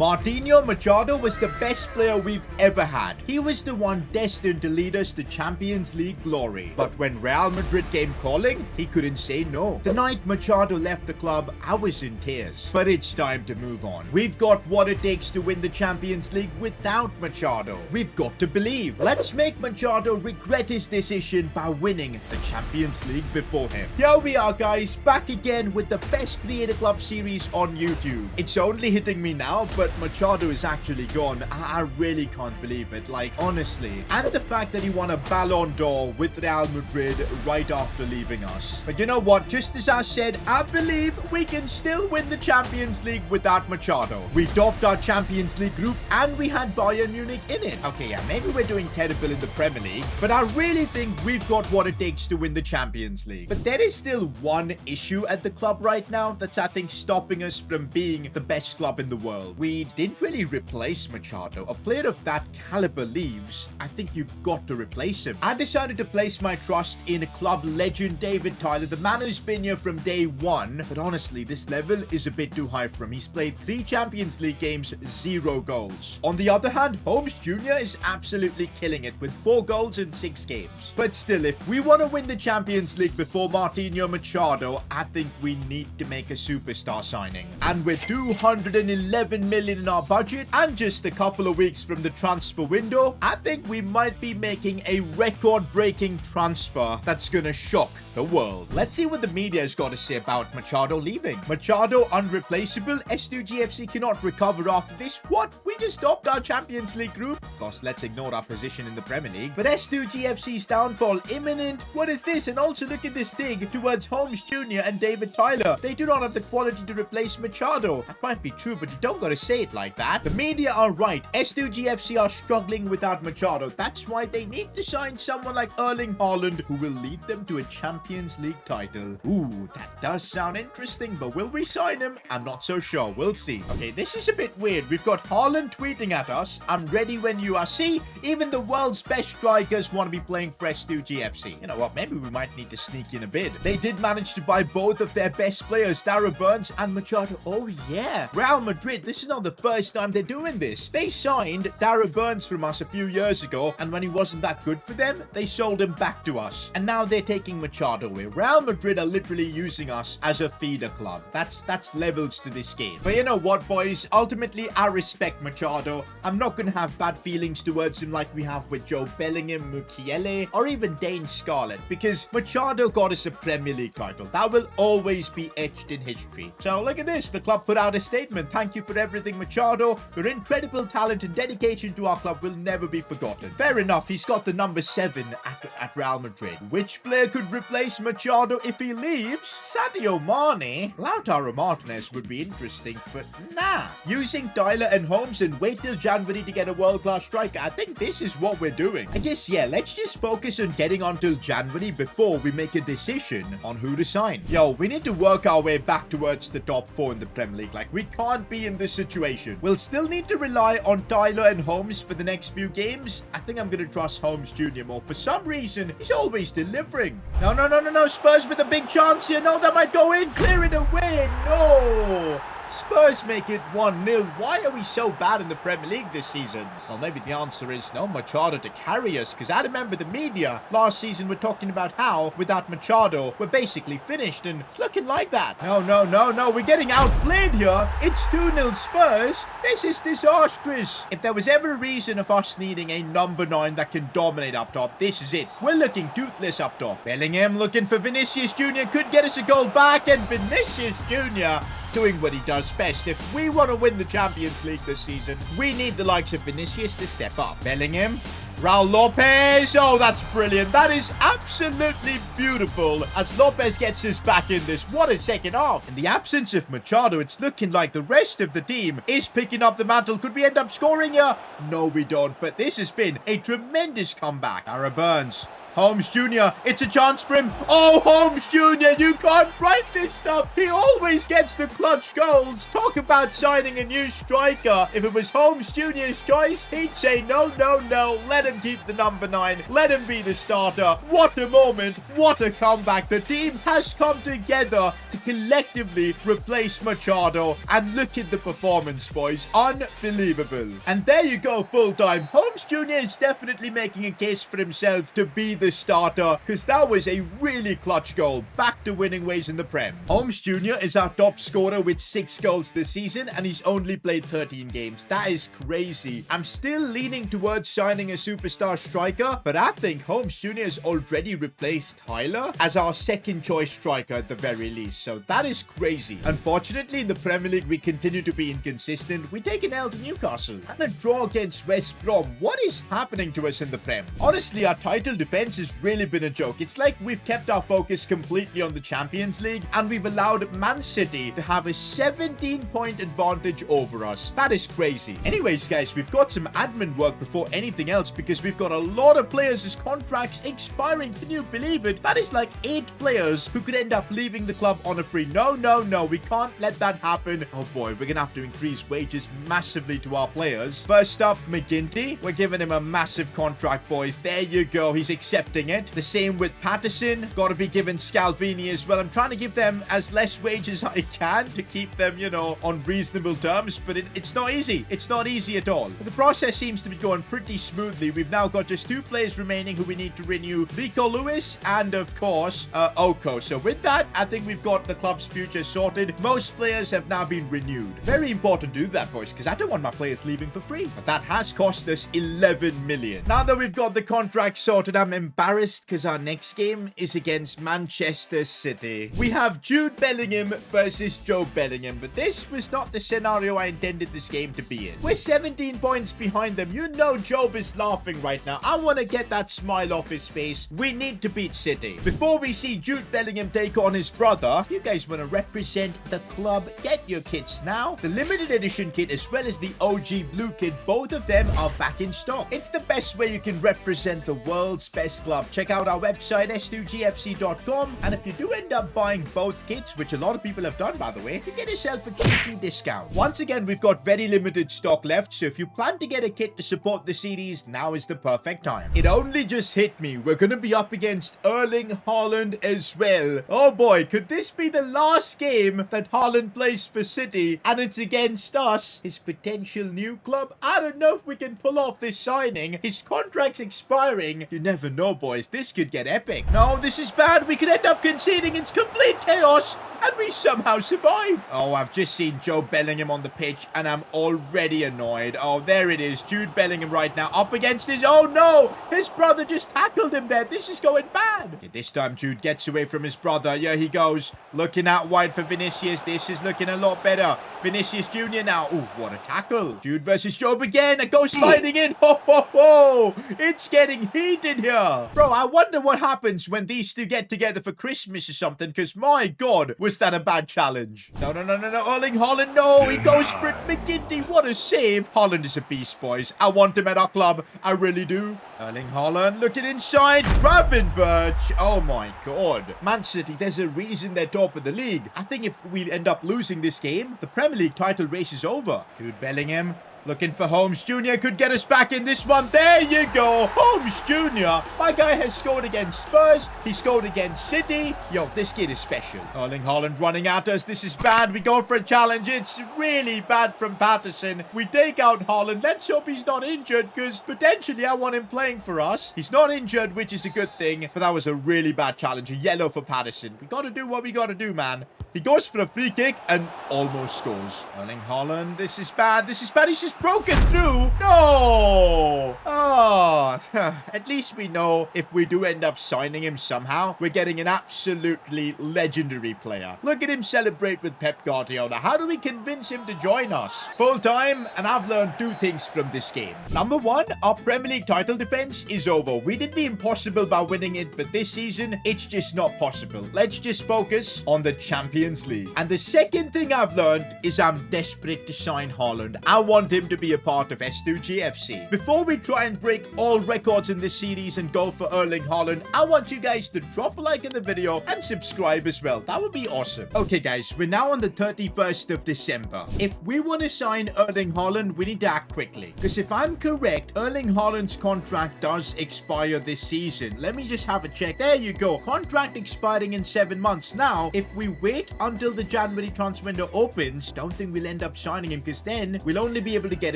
Martinho Machado was the best player we've ever had. He was the one destined to lead us to Champions League glory. But when Real Madrid came calling, he couldn't say no. The night Machado left the club, I was in tears. But it's time to move on. We've got what it takes to win the Champions League without Machado. We've got to believe. Let's make Machado regret his decision by winning the Champions League before him. Here we are, guys, back again with the best Creator Club series on YouTube. It's only hitting me now, but Machado is actually gone. I really can't believe it, like, honestly. And the fact that he won a Ballon d'Or with Real Madrid right after leaving us. But you know what? Just as I said, I believe we can still win the Champions League without Machado. We topped our Champions League group and we had Bayern Munich in it. Okay, yeah, maybe we're doing terrible in the Premier League, but I really think we've got what it takes to win the Champions League. But there is still one issue at the club right now that's, I think, stopping us from being the best club in the world. We didn't really replace Machado. A player of that caliber leaves, I think you've got to replace him. I decided to place my trust in club legend David Tyler, the man who's been here from day one. But honestly, this level is a bit too high for him. He's played 3 Champions League games, 0 goals. On the other hand, Holmes Jr. is absolutely killing it with 4 goals in 6 games. But still, if we want to win the Champions League before Martinho Machado, I think we need to make a superstar signing. And with 211 million in our budget and just a couple of weeks from the transfer window, I think we might be making a record-breaking transfer that's gonna shock the world. Let's see what the media has got to say about Machado leaving. Machado unreplaceable. S2G FC cannot recover after this. What? We just topped our Champions League group? Of course, let's ignore our position in the Premier League. But S2G FC's downfall imminent. What is this? And also look at this dig towards Holmes Jr. and David Tyler. They do not have the quality to replace Machado. That might be true, but you don't gotta say it like that. The media are right. S2G FC are struggling without Machado. That's why they need to sign someone like Erling Haaland, who will lead them to a Champions League title. Ooh, that does sound interesting, but will we sign him? I'm not so sure. We'll see. Okay, this is a bit weird. We've got Haaland tweeting at us, "I'm ready when you are." See, even the world's best strikers want to be playing for S2G FC. You know what? Maybe we might need to sneak in a bid. They did manage to buy both of their best players, Darren Burns and Machado. Oh, yeah. Real Madrid, this is not the first time they're doing this. They signed Darren Burns from us a few years ago, and when he wasn't that good for them, they sold him back to us. And now they're taking Machado away. Real Madrid are literally using us as a feeder club. That's levels to this game. But you know what, boys? Ultimately, I respect Machado. I'm not going to have bad feelings towards him like we have with Joe Bellingham, Mukiele, or even Dane Scarlett, because Machado got us a Premier League title. That will always be etched in history. So look at this. The club put out a statement. "Thank you for everything, Machado. Your incredible talent and dedication to our club will never be forgotten." Fair enough. He's got the number 7 at Real Madrid. Which player could replace Machado if he leaves? Sadio Mane? Lautaro Martinez would be interesting, but nah. Using Tyler and Holmes and wait till January to get a world-class striker. I think this is what we're doing. I guess, yeah, let's just focus on getting on till January before we make a decision on who to sign. Yo, we need to work our way back towards the top 4 in the Premier League. Like, we can't be in this situation. We'll still need to rely on Tyler and Holmes for the next few games. I think I'm going to trust Holmes Jr. more. For some reason, he's always delivering. No. Spurs with a big chance here. No, that might go in. Clear it away. No. Spurs make it 1-0. Why are we so bad in the Premier League this season? Well, maybe the answer is no Machado to carry us, because I remember the media last season were talking about how, without Machado, we're basically finished, and it's looking like that. No. We're getting outplayed here. It's 2-0 Spurs. This is disastrous. If there was ever a reason of us needing a number 9 that can dominate up top, this is it. We're looking toothless up top. Bellingham looking for Vinicius Jr. could get us a goal back, and Vinicius Jr. doing what he does best. If we want to win the Champions League this season, we need the likes of Vinicius to step up. Bellingham, Raul Lopez. Oh, that's brilliant. That is absolutely beautiful as Lopez gets us back in this. What a second half. In the absence of Machado, it's looking like the rest of the team is picking up the mantle. Could we end up scoring here? No, we don't. But this has been a tremendous comeback. Darren Burns. Holmes Jr., it's a chance for him. Oh, Holmes Jr., you can't write this stuff. He always gets the clutch goals. Talk about signing a new striker. If it was Holmes Jr.'s choice, he'd say no, no, no. Let him keep the number 9. Let him be the starter. What a moment. What a comeback. The team has come together to collectively replace Machado. And look at the performance, boys. Unbelievable. And there you go, full time. Holmes Jr. is definitely making a case for himself to be the starter, because that was a really clutch goal. Back to winning ways in the Prem. Holmes Jr. is our top scorer with 6 goals this season, and he's only played 13 games. That is crazy. I'm still leaning towards signing a superstar striker, but I think Holmes Jr. has already replaced Tyler as our second choice striker at the very least, so that is crazy. Unfortunately, in the Premier League, we continue to be inconsistent. We take an L to Newcastle and a draw against West Brom. What is happening to us in the Prem? Honestly, our title defense has really been a joke. It's like we've kept our focus completely on the Champions League, and we've allowed Man City to have a 17-point advantage over us. That is crazy. Anyways, guys, we've got some admin work before anything else, because we've got a lot of players' contracts expiring. Can you believe it? That is like 8 players who could end up leaving the club on a free. No, no, no. We can't let that happen. Oh boy, we're gonna have to increase wages massively to our players. First up, McGinty. We're giving him a massive contract, boys. There you go. He's accepting it. The same with Patterson. Got to be given Scalvini as well. I'm trying to give them as less wages as I can to keep them, you know, on reasonable terms, but it's not easy. It's not easy at all. But the process seems to be going pretty smoothly. We've now got just 2 players remaining who we need to renew. Rico Lewis and, of course, Oko. So with that, I think we've got the club's future sorted. Most players have now been renewed. Very important to do that, boys, because I don't want my players leaving for free. But that has cost us 11 million. Now that we've got the contract sorted, I'm embarrassed because our next game is against Manchester City. We have Jude Bellingham versus Joe Bellingham, but this was not the scenario I intended this game to be in. We're 17 points behind them. You know Job is laughing right now. I want to get that smile off his face. We need to beat City. Before we see Jude Bellingham take on his brother, you guys want to represent the club, get your kits now. The limited edition kit as well as the OG blue kit, both of them are back in stock. It's the best way you can represent the world's best club. Check out our website S2GFC.com, and if you do end up buying both kits, which a lot of people have done by the way, you get yourself a cheeky discount. Once again, we've got very limited stock left, so if you plan to get a kit to support the series, now is the perfect time. It only just hit me. We're gonna be up against Erling Haaland as well. Oh boy, could this be the last game that Haaland plays for City and it's against us, his potential new club? I don't know if we can pull off this signing. His contract's expiring. You never know, boys. This could get epic. No, this is bad. We could end up conceding. It's complete chaos. And we somehow survive. Oh, I've just seen Joe Bellingham on the pitch and I'm already annoyed. Oh, there it is. Jude Bellingham right now up against his... Oh, no. His brother just tackled him there. This is going bad. Okay, this time Jude gets away from his brother. Yeah, he goes. Looking out wide for Vinicius. This is looking a lot better. Vinicius Jr. now. Oh, what a tackle. Jude versus Job again. A go sliding in. Ho, ho, ho. It's getting heated here. Bro, I wonder what happens when these two get together for Christmas or something, because my God, was that a bad challenge? No, no, no, no, no. Erling Haaland, no. He goes for it. McGinty, what a save. Haaland is a beast, boys. I want him at our club. I really do. Erling Haaland looking inside. Gravenberch. Oh, my God. Man City, there's a reason they're top of the league. I think if we end up losing this game, the Premier League title race is over. Jude Bellingham. Looking for Holmes Jr. Could get us back in this one. There you go. Holmes Jr. My guy has scored against Spurs. He scored against City. Yo, this kid is special. Erling Haaland running at us. This is bad. We go for a challenge. It's really bad from Patterson. We take out Haaland. Let's hope he's not injured, because potentially I want him playing for us. He's not injured, which is a good thing. But that was a really bad challenge. A yellow for Patterson. We got to do what we got to do, man. He goes for a free kick and almost scores. Erling Haaland, this is bad. This is bad. He's just broken through. No! Oh, at least we know if we do end up signing him somehow, we're getting an absolutely legendary player. Look at him celebrate with Pep Guardiola. How do we convince him to join us? Full time, and I've learned 2 things from this game. Number 1, our Premier League title defense is over. We did the impossible by winning it, but this season, it's just not possible. Let's just focus on the Champions Champions League. And the second thing I've learned is I'm desperate to sign Haaland. I want him to be a part of S2G FC. Before we try and break all records in this series and go for Erling Haaland, I want you guys to drop a like in the video and subscribe as well. That would be awesome. Okay guys, we're now on the 31st of December. If we want to sign Erling Haaland, we need to act quickly. Because if I'm correct, Erling Haaland's contract does expire this season. Let me just have a check. There you go. Contract expiring in 7 months. Now, if we wait until the January transfer window opens, don't think we'll end up signing him, because then we'll only be able to get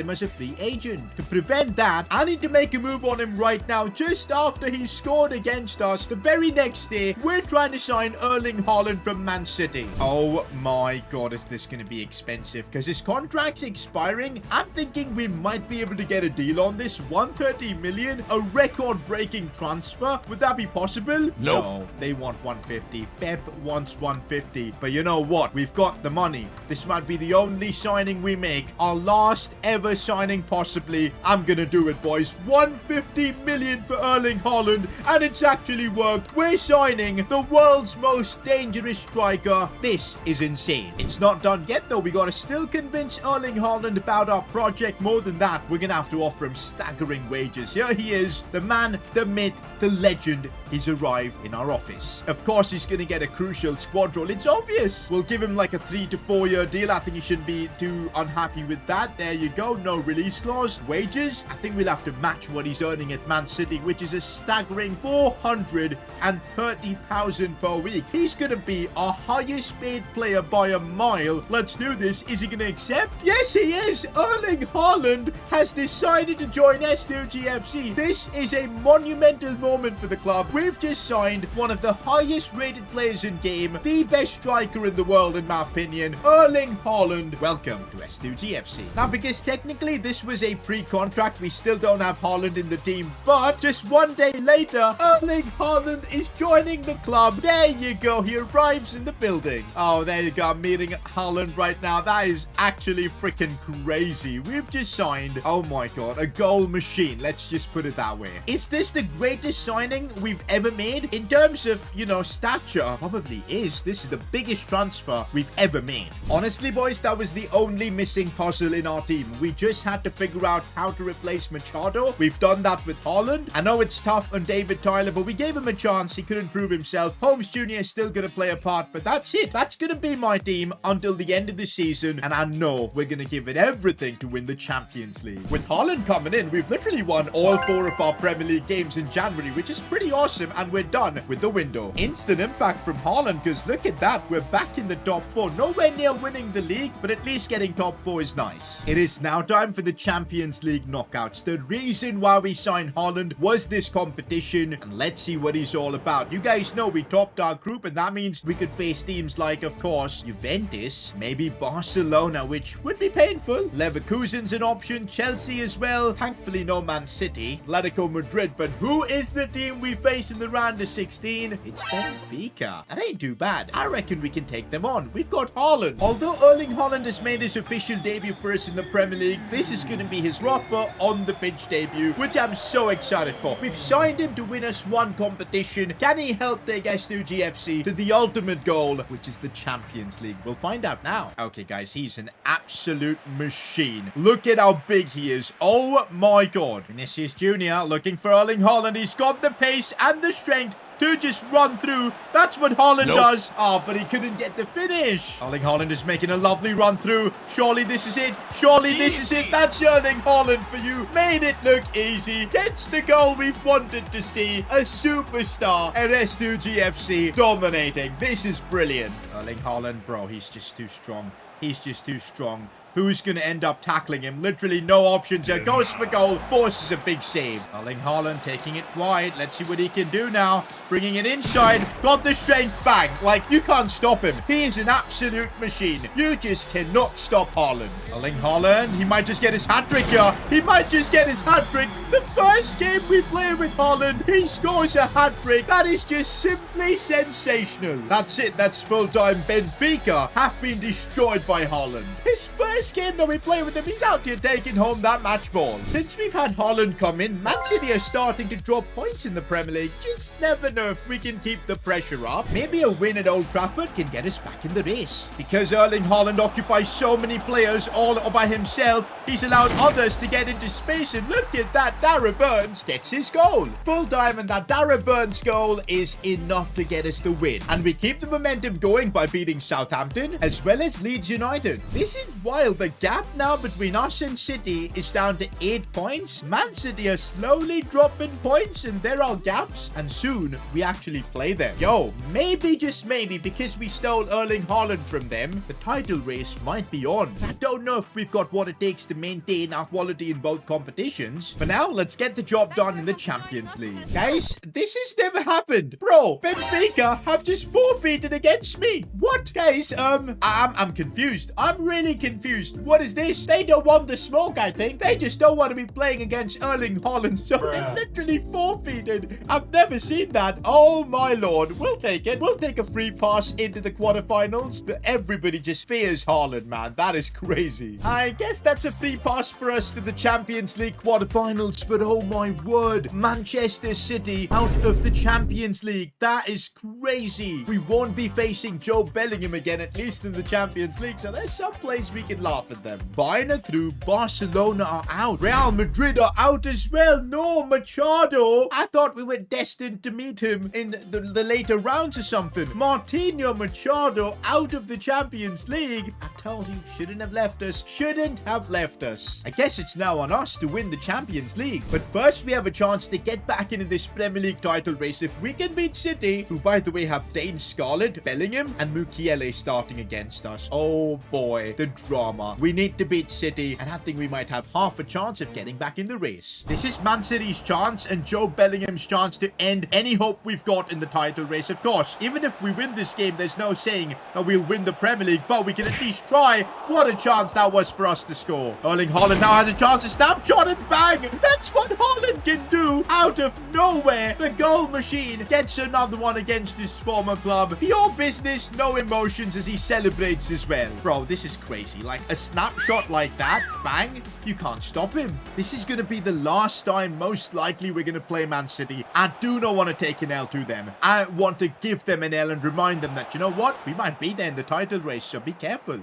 him as a free agent. To prevent that, I need to make a move on him right now. Just after he scored against us, the very next day, we're trying to sign Erling Haaland from Man City. Oh my god, is this going to be expensive? Because his contract's expiring. I'm thinking we might be able to get a deal on this. 130 million, a record-breaking transfer. Would that be possible? Nope. No, they want 150. Pep wants 150. But you know what? We've got the money. This might be the only signing we make. Our last ever signing, possibly. I'm gonna do it, boys. 150 million for Erling Haaland, and it's actually worked. We're signing the world's most dangerous striker. This is insane. It's not done yet, though. We gotta still convince Erling Haaland about our project. More than that, we're gonna have to offer him staggering wages. Here he is, the man, the myth, the legend. He's arrived in our office. Of course, he's gonna get a crucial squad role. It's obvious. We'll give him like a 3 to 4 year deal. I think he shouldn't be too unhappy with that. There you go. No release clause. Wages, I think we'll have to match what he's earning at Man City, which is a staggering 430,000 per week. He's gonna be our highest paid player by a mile. Let's do this. Is he gonna accept? Yes, he is. Erling Haaland has decided to join S2G FC. This is a monumental moment for the club. We've just signed one of the highest rated players in game, the best striker in the world in my opinion, Erling Haaland. Welcome to S2G FC. Now, because technically this was a pre-contract, we still don't have Haaland in the team, but just one day later, Erling Haaland is joining the club. There you go. He arrives in the building. Oh, there you go. I'm meeting Haaland right now. That is actually freaking crazy. We've just signed, oh my god, a goal machine. Let's just put it that way. Is this the greatest signing we've ever made? In terms of, you know, stature, probably is. This is the biggest transfer we've ever made. Honestly, boys, that was the only missing puzzle in our team. We just had to figure out how to replace Machado. We've done that with Haaland. I know it's tough on David Tyler, but we gave him a chance. He couldn't prove himself. Holmes Jr. is still going to play a part, but that's it. That's going to be my team until the end of the season, and I know we're going to give it everything to win the Champions League. With Haaland coming in, we've literally won all 4 of our Premier League games in January, which is pretty awesome, and we're done with the window. Instant impact from Haaland, because look at that. We're back in the top 4. Nowhere near winning the league, but at least getting top 4 is nice. It is now time for the Champions League knockouts. The reason why we signed Haaland was this competition, and let's see what he's all about. You guys know we topped our group, and that means we could face teams like, of course, Juventus, maybe Barcelona, which would be painful. Leverkusen's an option, Chelsea as well. Thankfully, no Man City. Atletico Madrid, but who is the team we face in the round of 16? It's Benfica. That ain't too bad. I reckon we can take them on. We've got Haaland. Although Erling Haaland has made his official debut for us in the Premier League, this is going to be his proper on-the-pitch debut, which I'm so excited for. We've signed him to win us one competition. Can he help take S2G FC to the ultimate goal, which is the Champions League? We'll find out now. Okay, guys, he's an absolute machine. Look at how big he is. Oh my god. Vinicius Jr. looking for Erling Haaland. He's got the pace and the strength to just run through. That's what Haaland does. Oh, but he couldn't get the finish. Erling Haaland is making a lovely run through. Surely this is it. Surely this is it. That's Erling Haaland for you. Made it look easy. Gets the goal we've wanted to see. A superstar at S2G FC dominating. This is brilliant. Erling Haaland, bro, he's just too strong. He's just too strong. Who's going to end up tackling him? Literally no options here. Goes for goal. Forces a big save. Erling Haaland taking it wide. Let's see what he can do now. Bringing it inside. Got the strength. Bang. Like, you can't stop him. He is an absolute machine. You just cannot stop Haaland. Erling Haaland. He might just get his hat-trick here. He might just get his hat-trick. The first game we play with Haaland, he scores a hat-trick. That is just simply sensational. That's it. That's full-time. Benfica have been destroyed by Haaland. His first first game that we play with him, he's out here taking home that match ball. Since we've had Haaland come in, Man City are starting to drop points in the Premier League. Just never know if we can keep the pressure up. Maybe a win at Old Trafford can get us back in the race. Because Erling Haaland occupies so many players all by himself, he's allowed others to get into space, and look at that, Darren Burns gets his goal. Full time, and that Darren Burns goal is enough to get us the win. And we keep the momentum going by beating Southampton as well as Leeds United. This is wild. The gap now between us and City is down to 8 points. Man City are slowly dropping points, and there are gaps, and soon we actually play them. Yo, maybe, just maybe, because we stole Erling Haaland from them, the title race might be on. I don't know if we've got what it takes to maintain our quality in both competitions. For now, let's get the job done in the Champions League. Guys, this has never happened. Bro, Benfica have just forfeited against me. What? Guys, I'm confused. I'm really confused. What is this? They don't want the smoke, I think. They just don't want to be playing against Erling Haaland, so they literally forfeited. I've never seen that. Oh my lord. We'll take it. We'll take a free pass into the quarterfinals. But everybody just fears Haaland, man. That is crazy. I guess that's a free pass for us to the Champions League quarterfinals, but oh my word. Manchester City out of the Champions League. That is crazy. We won't be facing Joe Bellingham again, at least in the Champions League, so there's some place we can laugh at them. Bayern are through. Barcelona are out. Real Madrid are out as well. No, Machado. I thought we were destined to meet him in the later rounds or something. Martinho Machado out of the Champions League. I told you, shouldn't have left us. Shouldn't have left us. I guess it's now on us to win the Champions League. But first, we have a chance to get back into this Premier League title race if we can beat City, who, by the way, have Dane Scarlett, Bellingham, and Mukiele starting against us. Oh boy, the drama. We need to beat City, and I think we might have half a chance of getting back in the race. This is Man City's chance and Joe Bellingham's chance to end any hope we've got in the title race. Of course, even if we win this game, there's no saying that we'll win the Premier League, but we can at least try. What a chance that was for us to score. Erling Haaland now has a chance to snapshot and bang. That's what Haaland can do out of nowhere. The goal machine gets another one against his former club. Pure business, no emotions as he celebrates as well. Bro, this is crazy. Like a snapshot like that, bang, you can't stop him. This is going to be the last time most likely we're going to play Man City. I do not want to take an L to them. I want to give them an L and remind them that, you know what, we might be there in the title race, so be careful.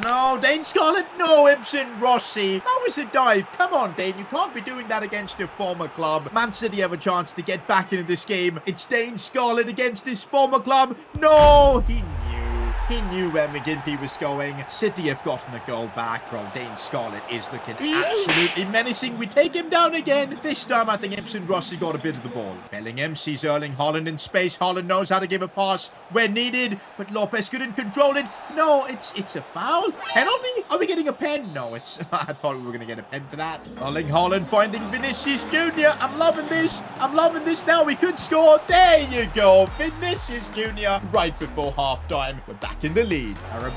No, Dane Scarlett, no, Ibsen Rossi. That was a dive. Come on, Dane, you can't be doing that against your former club. Man City have a chance to get back into this game. It's Dane Scarlett against his former club. No, he knew where McGinty was going. City have gotten a goal back. Bro, Dane Scarlett is looking absolutely menacing. We take him down again. This time, I think Ibsen Rossi got a bit of the ball. Bellingham sees Erling Haaland in space. Haaland knows how to give a pass where needed, but Lopez couldn't control it. No, it's a foul. Penalty? Are we getting a pen? No, it's... I thought we were going to get a pen for that. Erling Haaland finding Vinicius Jr. I'm loving this. I'm loving this now. We could score. There you go. Vinicius Jr. right before halftime. We're back in the lead. Darren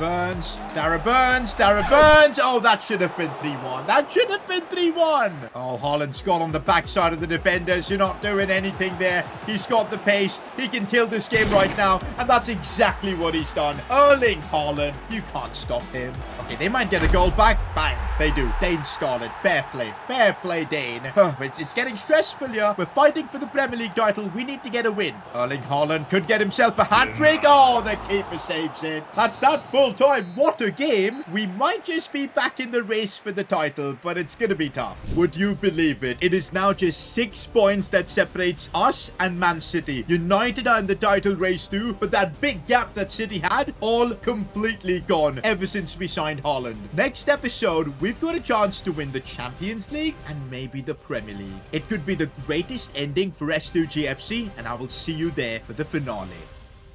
Burns. Oh, that should have been 3-1. That should have been 3-1. Oh, Haaland's got on the backside of the defenders. You're not doing anything there. He's got the pace. He can kill this game right now. And that's exactly what he's done. Erling Haaland, you can't stop him. Okay, they might get a goal back. Bang. They do. Dane Scarlett. Fair play. Fair play, Dane. It's getting stressful here. We're fighting for the Premier League title. We need to get a win. Erling Haaland could get himself a hat-trick. Oh, the keeper saves it. That's that full time. What a game. We might just be back in the race for the title, but it's going to be tough. Would you believe it? It is now just 6 points that separates us and Man City. United are in the title race too, but that big gap that City had, all completely gone ever since we signed Haaland. Next episode, we've got a chance to win the Champions League and maybe the Premier League. It could be the greatest ending for S2G FC, and I will see you there for the finale.